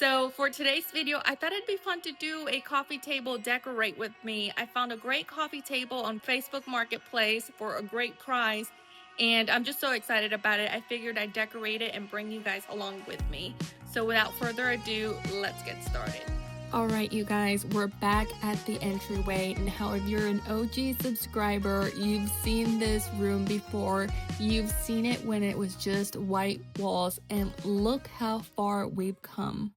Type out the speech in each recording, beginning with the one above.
So for today's video, I thought it'd be fun to do a coffee table decorate with me. I found a great coffee table on Facebook Marketplace for a great price, and I'm just so excited about it. I figured I'd decorate it and bring you guys along with me. So without further ado, let's get started. All right, you guys, we're back at the entryway. Now, if you're an OG subscriber, you've seen this room before. You've seen it when it was just white walls, and look how far we've come.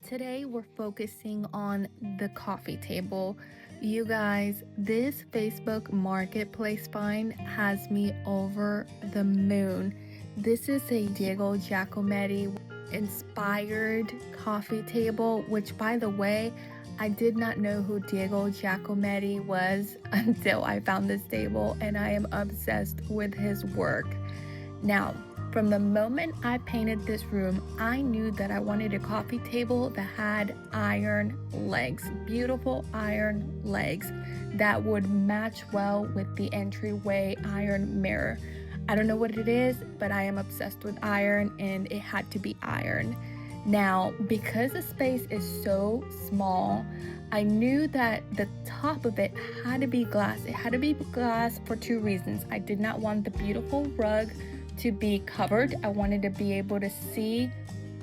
Today, we're focusing on the coffee table. You guys, this Facebook Marketplace find has me over the moon. This is a Diego Giacometti inspired coffee table, which, by the way, I did not know who Diego Giacometti was until I found this table, and I am obsessed with his work. Now, from the moment I painted this room, I knew that I wanted a coffee table that had iron legs, beautiful iron legs that would match well with the entryway iron mirror. I don't know what it is, but I am obsessed with iron, and it had to be iron. Now, because the space is so small, I knew that the top of it had to be glass. It had to be glass for two reasons. I did not want the beautiful rug to be covered. I wanted to be able to see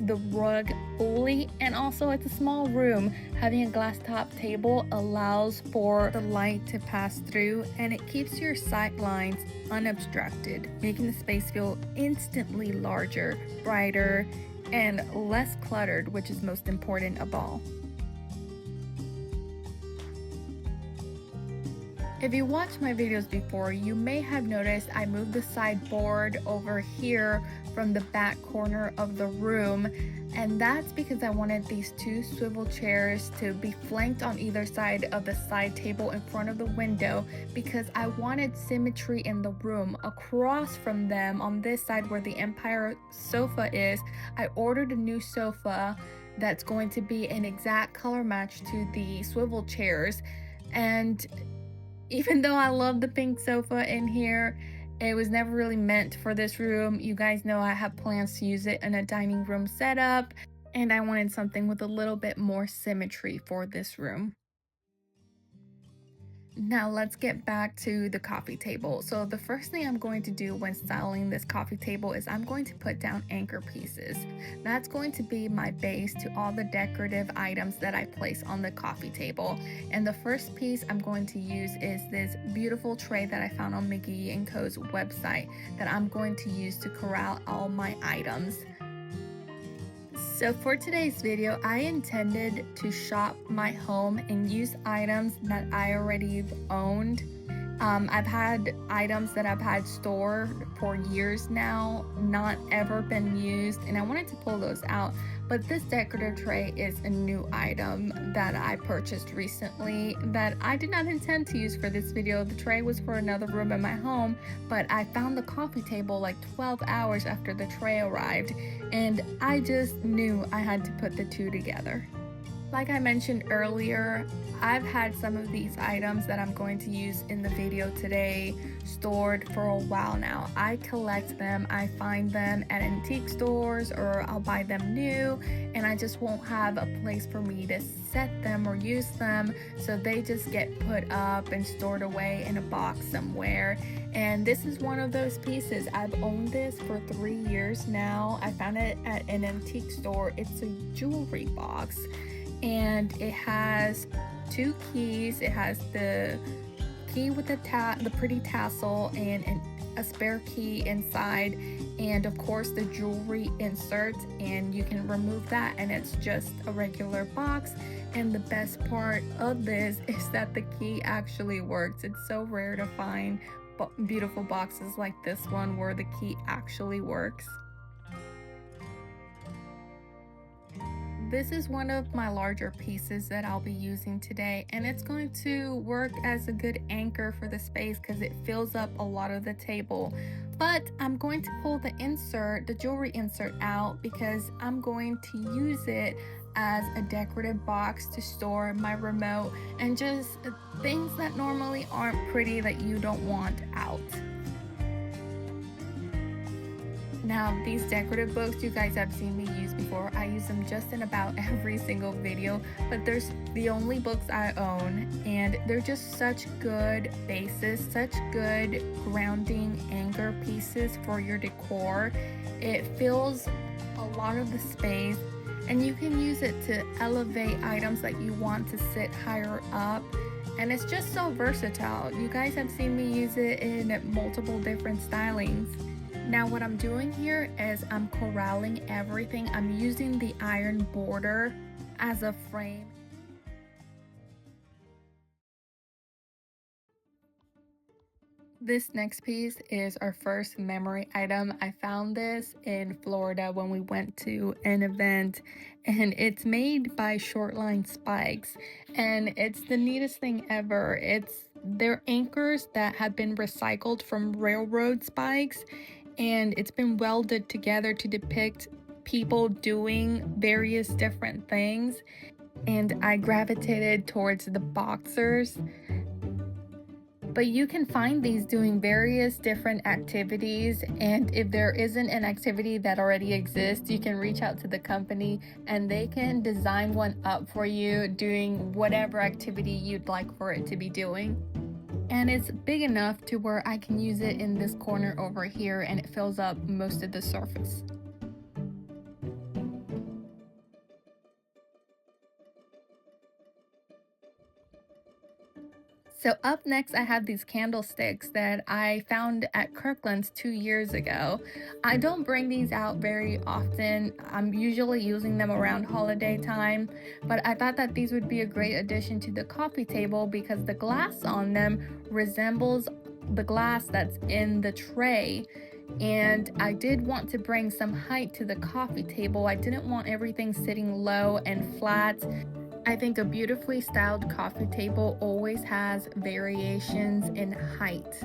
the rug fully, and also it's a small room. Having a glass top table allows for the light to pass through, and it keeps your sight lines unobstructed, making the space feel instantly larger, brighter, and less cluttered, which is most important of all. If you watched my videos before, you may have noticed I moved the sideboard over here from the back corner of the room, and that's because I wanted these two swivel chairs to be flanked on either side of the side table in front of the window, because I wanted symmetry in the room. Across from them, on this side where the Empire sofa is, I ordered a new sofa that's going to be an exact color match to the swivel chairs. And even though I love the pink sofa in here, it was never really meant for this room. You guys know I have plans to use it in a dining room setup, and I wanted something with a little bit more symmetry for this room. Now let's get back to the coffee table. So the first thing I'm going to do when styling this coffee table is I'm going to put down anchor pieces. That's going to be my base to all the decorative items that I place on the coffee table. And the first piece I'm going to use is this beautiful tray that I found on McGee & Co.'s website that I'm going to use to corral all my items. So for today's video, I intended to shop my home and use items that I already owned. I've had items that I've had stored for years now, not ever been used, and I wanted to pull those out. But this decorative tray is a new item that I purchased recently that I did not intend to use for this video. The tray was for another room in my home, but I found the coffee table like 12 hours after the tray arrived, and I just knew I had to put the two together. Like I mentioned earlier, I've had some of these items that I'm going to use in the video today stored for a while now. I collect them, I find them at antique stores, or I'll buy them new, and I just won't have a place for me to set them or use them, so they just get put up and stored away in a box somewhere. And this is one of those pieces. I've owned this for 3 years now. I found it at an antique store. It's a jewelry box, and it has two keys. It has the key with the pretty tassel and a spare key inside, and of course the jewelry insert, and you can remove that and it's just a regular box. And the best part of this is that the key actually works. It's so rare to find beautiful boxes like this one where the key actually works. This is one of my larger pieces that I'll be using today, and it's going to work as a good anchor for the space because it fills up a lot of the table. But I'm going to pull the jewelry insert out, because I'm going to use it as a decorative box to store my remote and just things that normally aren't pretty that you don't want out. Now, these decorative books you guys have seen me use before. I use them just in about every single video, but there's the only books I own, and they're just such good bases, such good grounding anchor pieces for your decor. It fills a lot of the space, and you can use it to elevate items that you want to sit higher up. And it's just so versatile. You guys have seen me use it in multiple different stylings. Now what I'm doing here is I'm corralling everything. I'm using the iron border as a frame. This next piece is our first memory item. I found this in Florida when we went to an event, and it's made by Shortline Spikes, and it's the neatest thing ever. They're anchors that have been recycled from railroad spikes, and it's been welded together to depict people doing various different things. And I gravitated towards the boxers, but you can find these doing various different activities, and if there isn't an activity that already exists, you can reach out to the company and they can design one up for you doing whatever activity you'd like for it to be doing. And it's big enough to where I can use it in this corner over here, and it fills up most of the surface. So up next, I have these candlesticks that I found at Kirkland's 2 years ago. I don't bring these out very often. I'm usually using them around holiday time, but I thought that these would be a great addition to the coffee table because the glass on them resembles the glass that's in the tray. And I did want to bring some height to the coffee table. I didn't want everything sitting low and flat. I think a beautifully styled coffee table always has variations in height.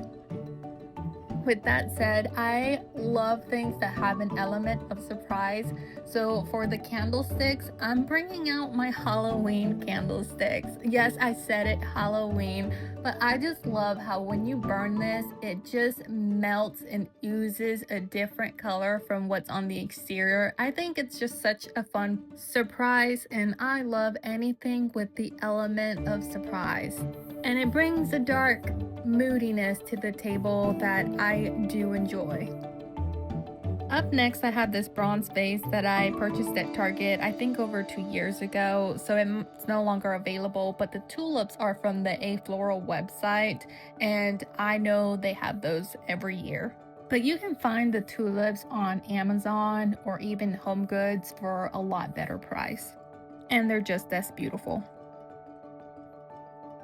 With that said, I love things that have an element of surprise. So for the candlesticks, I'm bringing out my Halloween candlesticks. Yes, I said it, Halloween, but I just love how when you burn this, it just melts and oozes a different color from what's on the exterior. I think it's just such a fun surprise, and I love anything with the element of surprise. And it brings a dark moodiness to the table that I do enjoy. Up next, I have this bronze vase that I purchased at Target, I think over 2 years ago, so it's no longer available, but the tulips are from the Afloral website, and I know they have those every year. But you can find the tulips on Amazon or even Home Goods for a lot better price, and they're just as beautiful.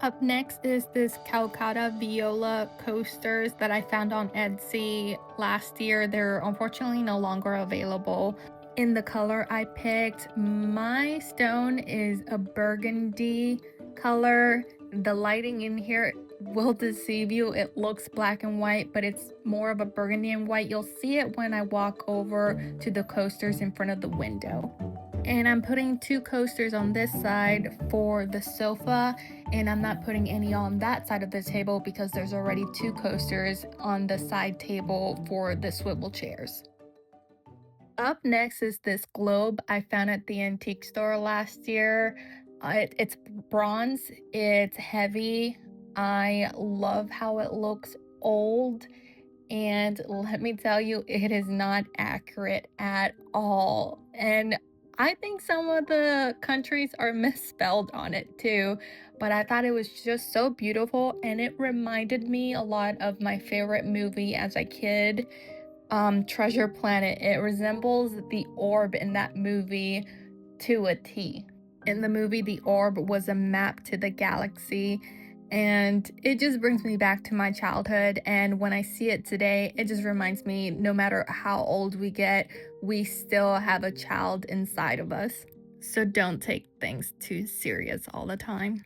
Up next is this Calcutta Viola coasters that I found on Etsy last year. They're unfortunately no longer available. In the color I picked, my stone is a burgundy color. The lighting in here will deceive you. It looks black and white, but it's more of a burgundy and white. You'll see it when I walk over to the coasters in front of the window. And I'm putting 2 coasters on this side for the sofa, and I'm not putting any on that side of the table because there's already 2 coasters on the side table for the swivel chairs. Up next is this globe I found at the antique store last year. It's bronze, it's heavy. I love how it looks old. And let me tell you, it is not accurate at all. And I think some of the countries are misspelled on it too, but I thought it was just so beautiful, and it reminded me a lot of my favorite movie as a kid, Treasure Planet. It resembles the orb in that movie to a T. In the movie, the orb was a map to the galaxy, and it just brings me back to my childhood. And when I see it today, it just reminds me no matter how old we get, we still have a child inside of us. So don't take things too serious all the time.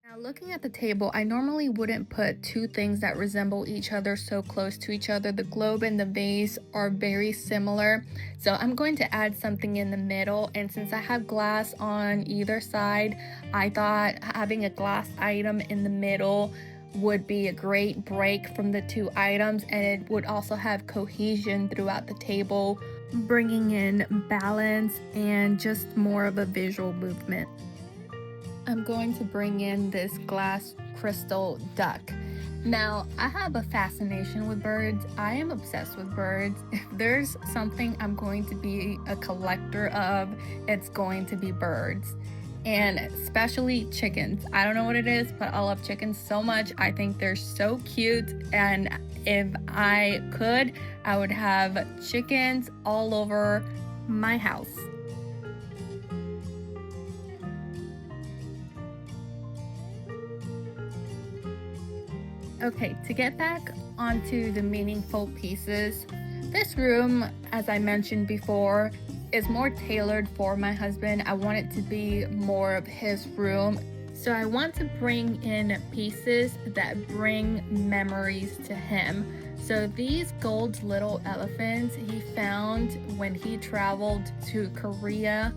Now, looking at the table, I normally wouldn't put 2 things that resemble each other so close to each other. The globe and the vase are very similar, so I'm going to add something in the middle. And since I have glass on either side, I thought having a glass item in the middle would be a great break from the two items, and it would also have cohesion throughout the table, bringing in balance and just more of a visual movement. I'm going to bring in this glass crystal duck. Now, I have a fascination with birds. I am obsessed with birds. If there's something I'm going to be a collector of, it's going to be birds. And especially chickens. I don't know what it is, but I love chickens so much. I think they're so cute. And if I could, I would have chickens all over my house. Okay, to get back onto the meaningful pieces, this room, as I mentioned before, is more tailored for my husband. I want it to be more of his room. So I want to bring in pieces that bring memories to him. So these gold little elephants he found when he traveled to Korea,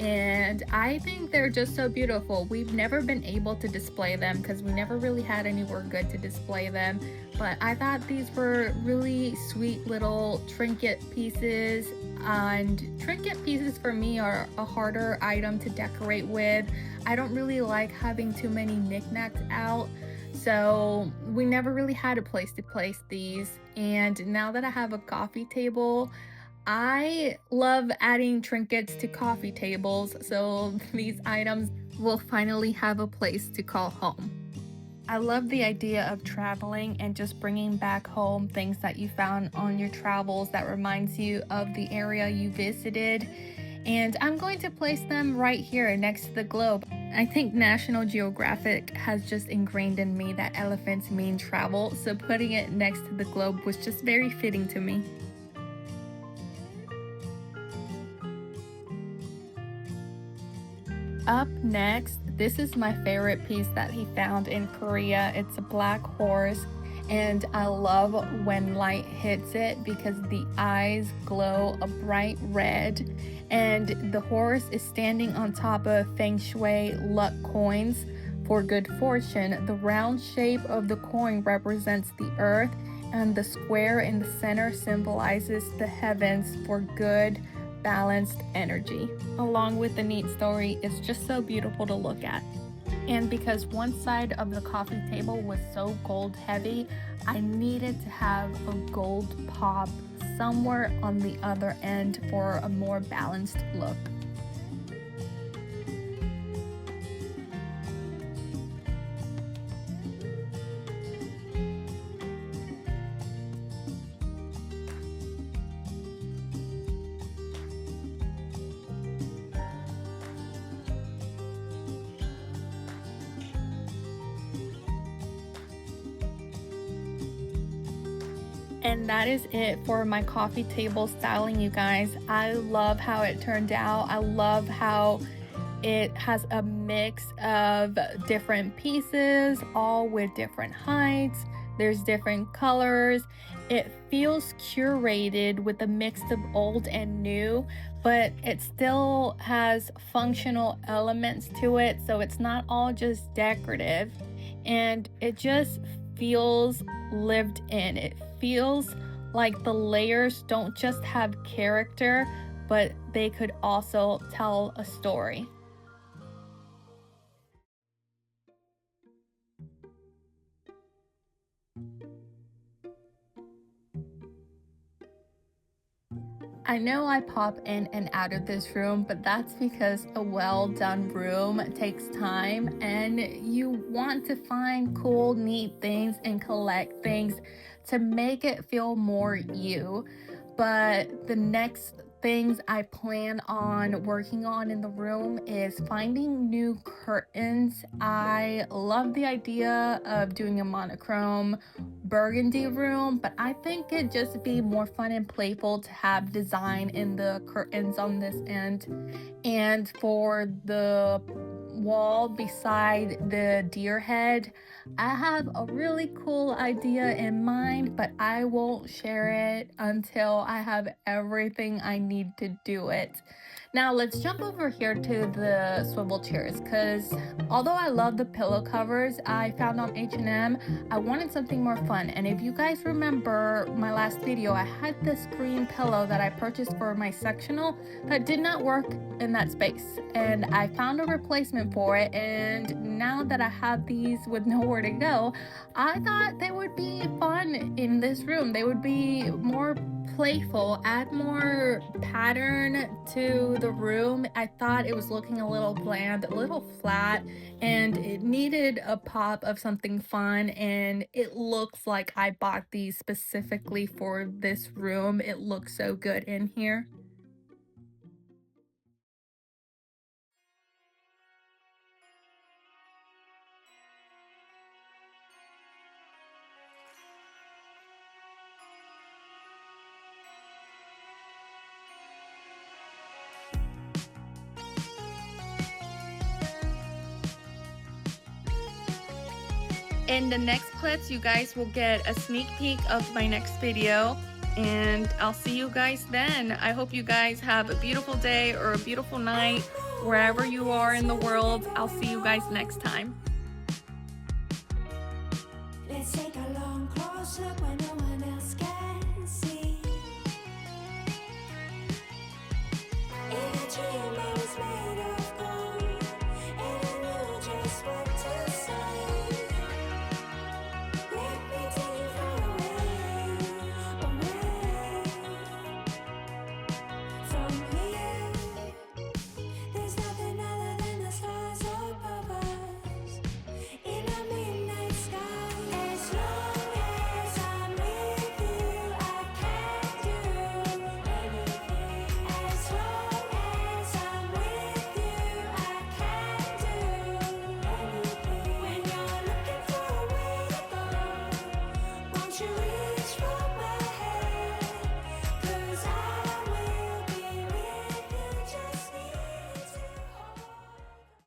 and I think they're just so beautiful. We've never been able to display them because we never really had anywhere good to display them. But I thought these were really sweet little trinket pieces. And trinket pieces for me are a harder item to decorate with. I don't really like having too many knickknacks out. So we never really had a place to place these. And now that I have a coffee table, I love adding trinkets to coffee tables, so these items will finally have a place to call home. I love the idea of traveling and just bringing back home things that you found on your travels that reminds you of the area you visited. And I'm going to place them right here next to the globe. I think National Geographic has just ingrained in me that elephants mean travel, so putting it next to the globe was just very fitting to me. Up next, this is my favorite piece that he found in Korea. It's a black horse, and I love when light hits it because the eyes glow a bright red. And the horse is standing on top of feng shui luck coins for good fortune. The round shape of the coin represents the earth, and the square in the center symbolizes the heavens for good balanced energy. Along with the neat story, it's just so beautiful to look at. And because one side of the coffee table was so gold heavy, I needed to have a gold pop somewhere on the other end for a more balanced look. And that is it for my coffee table styling, you guys. I love how it turned out. I love how it has a mix of different pieces, all with different heights. There's different colors. It feels curated with a mix of old and new, but it still has functional elements to it. So it's not all just decorative. And it just feels lived in. It feels like the layers don't just have character, but they could also tell a story. I know I pop in and out of this room, but that's because a well done room takes time and you want to find cool, neat things and collect things to make it feel more you. But the next things I plan on working on in the room is finding new curtains. I love the idea of doing a monochrome burgundy room, but I think it'd just be more fun and playful to have design in the curtains on this end. And for the wall beside the deer head. I have a really cool idea in mind, but I won't share it until I have everything I need to do it. Now let's jump over here to the swivel chairs because although I love the pillow covers I found on H&M, I wanted something more fun. And if you guys remember my last video, I had this green pillow that I purchased for my sectional that did not work in that space. And I found a replacement for it. And now that I have these with nowhere to go, I thought they would be fun in this room. They would be more playful, add more pattern to the room. I thought it was looking a little bland, a little flat, and it needed a pop of something fun. And it looks like I bought these specifically for this room. It looks so good in here. In the next clips, you guys will get a sneak peek of my next video, and I'll see you guys then. I hope you guys have a beautiful day or a beautiful night wherever you are in the world. I'll see you guys next time. Let's take a long close look when no one else can.